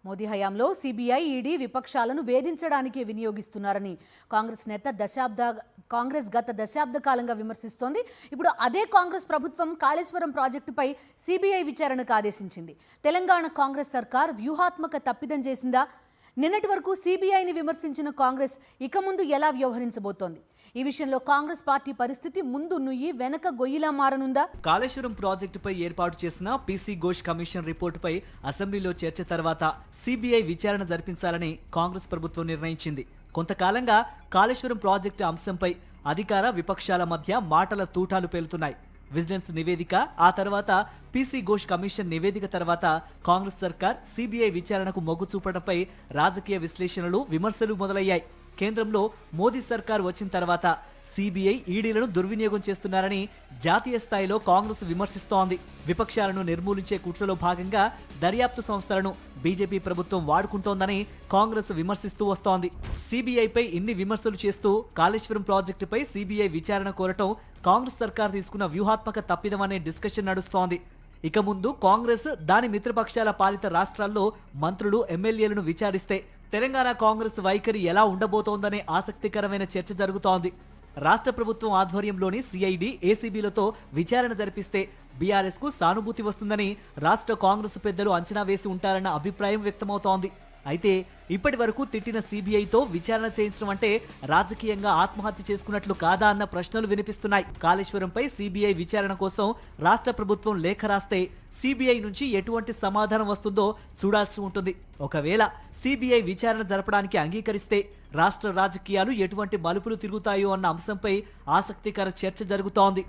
మోదీ హయాంలో CBI ED విపక్షాలను వేధించడానికి వినియోగిస్తున్నారని Congress గత దశాబ్ద కాలంగా విమర్శిస్తోంది. ఇప్పుడు అదే కాంగ్రెస్ ప్రభుత్వం కాళేశ్వరం ప్రాజెక్టుపై సీబీఐ విచారణకు ఆదేశించింది. తెలంగాణ కాంగ్రెస్ సర్కార్ వ్యూహాత్మక తప్పిదం చేసిందా? నిన్నటి వరకు సీబీఐని విమర్శించిన కాంగ్రెస్ ఇక ముందు ఎలా వ్యవహరించబోతోంది? ఈ విషయంలో కాంగ్రెస్ పార్టీ పరిస్థితి ముందు నుయ్యి వెనక గొయ్యిలా మారనుందా? కాళేశ్వరం ప్రాజెక్టుపై ఏర్పాటు చేసిన పీసీ ఘోష్ కమిషన్ రిపోర్టుపై అసెంబ్లీలో చర్చ తర్వాత సీబీఐ విచారణ జరిపించాలని కాంగ్రెస్ ప్రభుత్వం నిర్ణయించింది. కొంతకాలంగా కాళేశ్వరం ప్రాజెక్టు అంశంపై అధికార విపక్షాల మధ్య మాటల తూటాలు పేలుతున్నాయి. విజిలెన్స్ నివేదిక, ఆ తర్వాత పీసీ ఘోష్ కమిషన్ నివేదిక తర్వాత కాంగ్రెస్ సర్కార్ సీబీఐ విచారణకు మొగ్గు చూపడంపై రాజకీయ విశ్లేషణలు, విమర్శలు మొదలయ్యాయి. కేంద్రంలో మోదీ సర్కార్ వచ్చిన తర్వాత సీబీఐ ఈడీలను దుర్వినియోగం చేస్తున్నారని జాతీయ స్థాయిలో కాంగ్రెస్ విమర్శిస్తోంది. విపక్షాలను నిర్మూలించే కుట్రలో భాగంగా దర్యాప్తు సంస్థలను బీజేపీ ప్రభుత్వం వాడుకుంటోందని కాంగ్రెస్ విమర్శిస్తూ వస్తోంది. సీబీఐపై ఇన్ని విమర్శలు చేస్తూ కాళేశ్వరం ప్రాజెక్టుపై సీబీఐ విచారణ కోరటం కాంగ్రెస్ సర్కార్ తీసుకున్న వ్యూహాత్మక తప్పిదమనే డిస్కషన్ నడుస్తోంది. ఇక ముందు కాంగ్రెస్ దాని మిత్రపక్షాల పాలిత రాష్ట్రాల్లో మంత్రులు, ఎమ్మెల్యేలను విచారిస్తే తెలంగాణ కాంగ్రెస్ వైఖరి ఎలా ఉండబోతోందనే ఆసక్తికరమైన చర్చ జరుగుతోంది. రాష్ట్ర ప్రభుత్వం ఆధ్వర్యంలోని సిఐడి, ఏసీబీలతో విచారణ జరిపిస్తే బీఆర్ఎస్ కు సానుభూతి వస్తుందని రాష్ట్ర కాంగ్రెస్ పెద్దలు అంచనా వేసి ఉంటారన్న అభిప్రాయం వ్యక్తమవుతోంది. అయితే ఇప్పటి వరకు తిట్టిన సీబీఐతో విచారణ చేయించడం అంటే రాజకీయంగా ఆత్మహత్య చేసుకున్నట్లు కాదా అన్న ప్రశ్నలు వినిపిస్తున్నాయి. కాళేశ్వరంపై సీబీఐ విచారణ కోసం రాష్ట్ర ప్రభుత్వం లేఖ రాస్తే సీబీఐ నుంచి ఎటువంటి సమాధానం వస్తుందో చూడాల్సి ఉంటుంది. ఒకవేళ సీబీఐ విచారణ జరపడానికి అంగీకరిస్తే రాష్ట్ర రాజకీయాలు ఎటువంటి మలుపులు తిరుగుతాయో అన్న అంశంపై ఆసక్తికర చర్చ జరుగుతోంది.